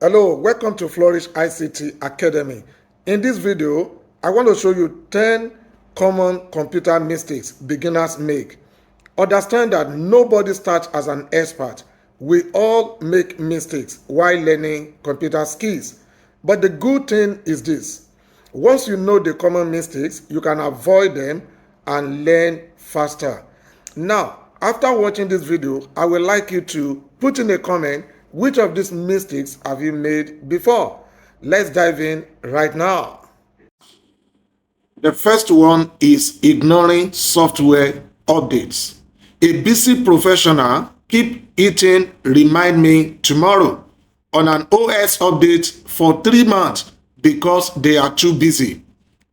Hello, welcome to Flourish ICT Academy. In this video, I want to show you 10 common computer mistakes beginners make. Understand that nobody starts as an expert. We all make mistakes while learning computer skills. But the good thing is this: once you know the common mistakes, you can avoid them and learn faster. Now, after watching this video, I would like you to put in a comment which of these mistakes have you made before. Let's dive in right now. The first one is ignoring software updates. A busy professional keep hitting remind me tomorrow on an OS update for 3 months because they are too busy.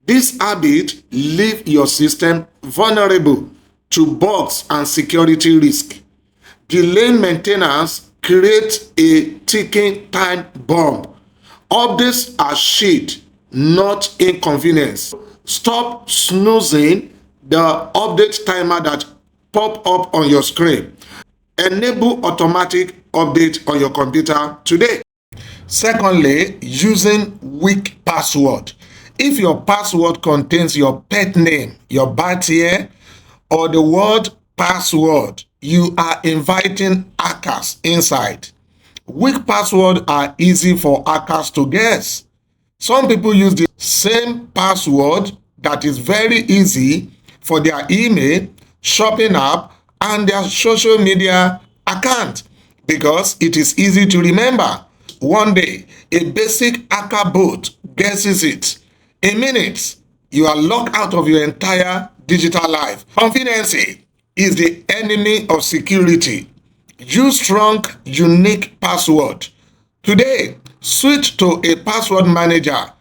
This habit leave your system vulnerable to bugs and security risk. Delaying maintenance creates a ticking time bomb. Updates are shit, not inconvenience. Stop snoozing the update timer that pop up on your screen. Enable automatic update on your computer today. Secondly, using weak password. If your password contains your pet name, your birth year, or the word password, you are inviting hackers inside. Weak passwords are easy for hackers to guess. Some people use the same password that is very easy for their email, shopping app, and their social media account because it is easy to remember. One day, a basic hacker bot guesses it. In minutes, you are locked out of your entire digital life. Confidence is the enemy of security. Use strong, unique password. Today, switch to a password manager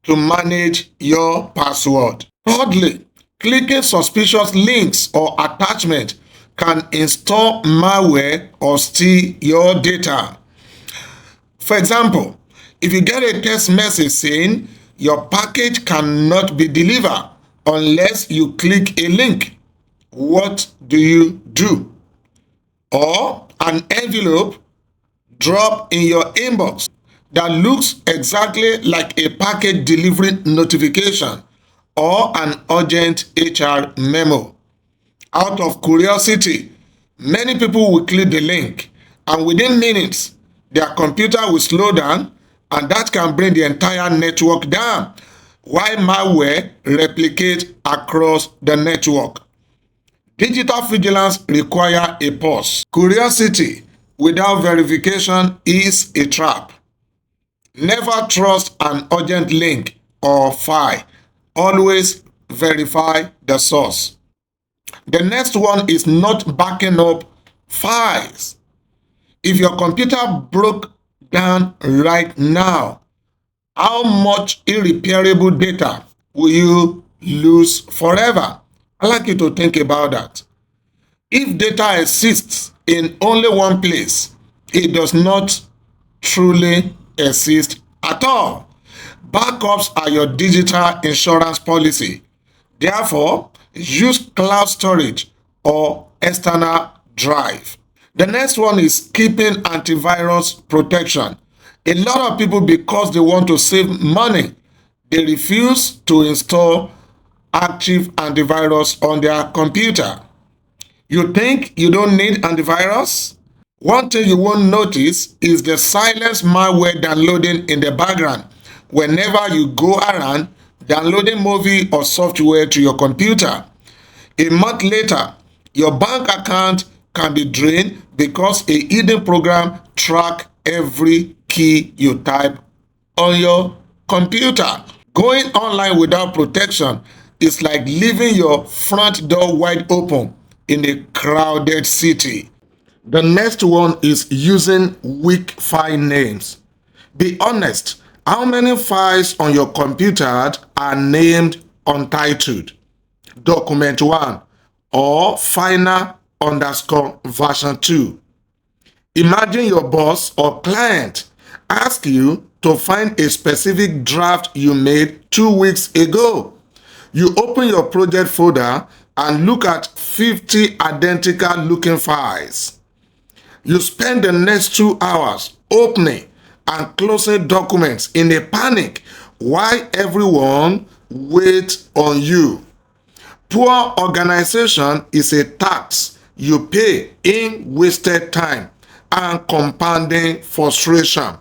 to manage your password. Thirdly, clicking suspicious links or attachments can install malware or steal your data. For example, if you get a text message saying your package cannot be delivered unless you click a link, what do you do? Or an envelope drop in your inbox that looks exactly like a package delivery notification or an urgent HR memo. Out of curiosity, many people will click the link, and within minutes, their computer will slow down, and that can bring the entire network down, while malware replicates across the network. Digital vigilance requires a pause. Curiosity without verification is a trap. Never trust an urgent link or file. Always verify the source. The next one is not backing up files. If your computer broke down right now, how much irreparable data will you lose forever? I'd like you to think about that. If data exists in only one place, it does not truly exist at all. Backups are your digital insurance policy. Therefore, use cloud storage or external drive. The next one is keeping antivirus protection. A lot of people, because they want to save money, they refuse to install active antivirus on their computer. You think you don't need antivirus? One thing you won't notice is the silent malware downloading in the background whenever you go around downloading movie or software to your computer. A month later, your bank account can be drained because a hidden program tracks every key you type on your computer. Going online without protection is like leaving your front door wide open in a crowded city. The next one is using weak file names. Be honest, how many files on your computer are named untitled, document 1, or final underscore version 2? Imagine your boss or client ask you to find a specific draft you made 2 weeks ago. You open your project folder and look at 50 identical looking files. You spend the next 2 hours opening and closing documents in a panic while everyone waits on you. Poor organization is a tax you pay in wasted time and compounding frustration.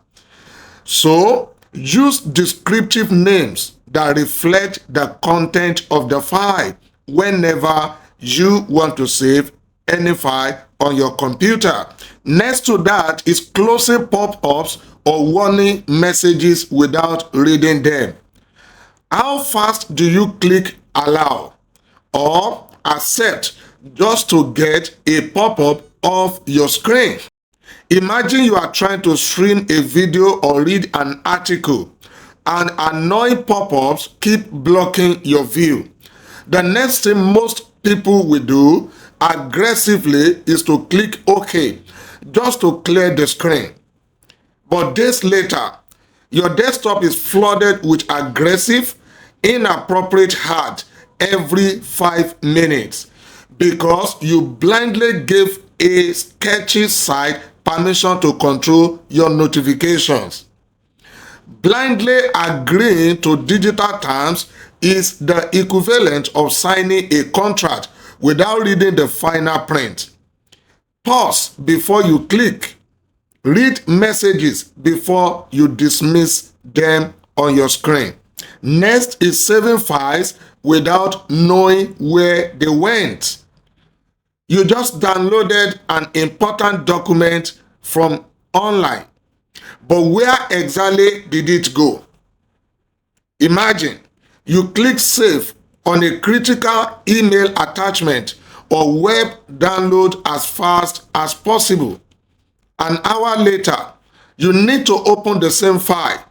So, use descriptive names that reflect the content of the file whenever you want to save any file on your computer. Next to that is closing pop-ups or warning messages without reading them. How fast do you click allow or accept just to get a pop-up off your screen? Imagine you are trying to stream a video or read an article and annoying pop-ups keep blocking your view. The next thing most people will do aggressively is to click OK just to clear the screen. But days later, your desktop is flooded with aggressive, inappropriate ads every 5 minutes because you blindly gave a sketchy site permission to control your notifications. Blindly agreeing to digital terms is the equivalent of signing a contract without reading the final print. Pause before you click. Read messages before you dismiss them on your screen. Next is saving files without knowing where they went. You just downloaded an important document from online, but where exactly did it go? Imagine you click save on a critical email attachment or web download as fast as possible. An hour later, you need to open the same file.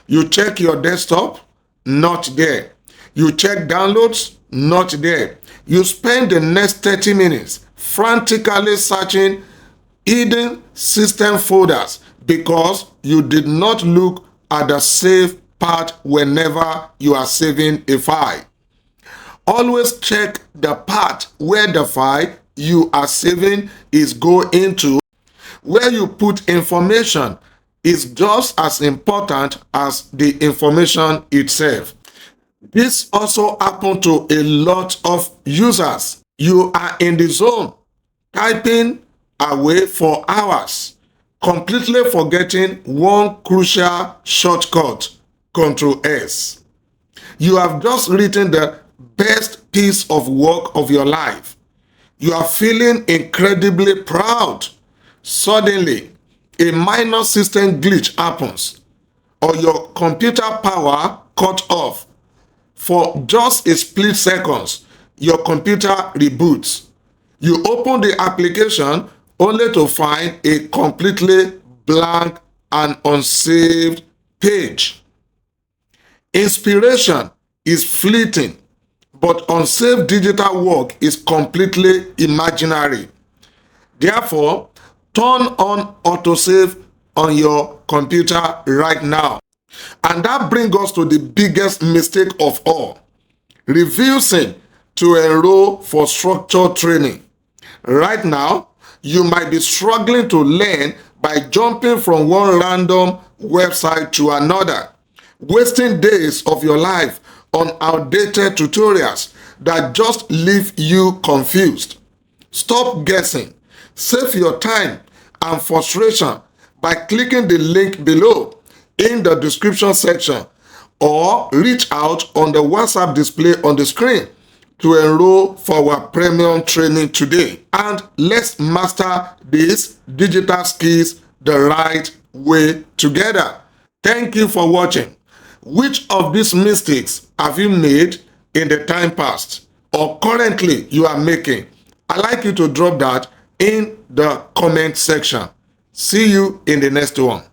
You check your desktop, not there. You check downloads, not there. You spend the next 30 minutes frantically searching hidden system folders because you did not look at the save part whenever you are saving a file. Always check the part where the file you are saving is going to. Where you put information is just as important as the information itself. This also happens to a lot of users. You are in the zone, typing away for hours, completely forgetting one crucial shortcut, Ctrl S. You have just written the best piece of work of your life. You are feeling incredibly proud. Suddenly, a minor system glitch happens, or your computer power cut off. For just a split seconds, your computer reboots. You open the application only to find a completely blank and unsaved page. Inspiration is fleeting, but unsaved digital work is completely imaginary. Therefore, turn on autosave on your computer right now. And that brings us to the biggest mistake of all, refusing to enroll for structured training. Right now, you might be struggling to learn by jumping from one random website to another, wasting days of your life on outdated tutorials that just leave you confused. Stop guessing. Save your time and frustration by clicking the link below in the description section or reach out on the WhatsApp display on the screen to enroll for our premium training today. And let's master these digital skills the right way together. Thank you for watching. Which of these mistakes have you made in the time past or currently you are making? I'd like you to drop that in the comment section. See you in the next one.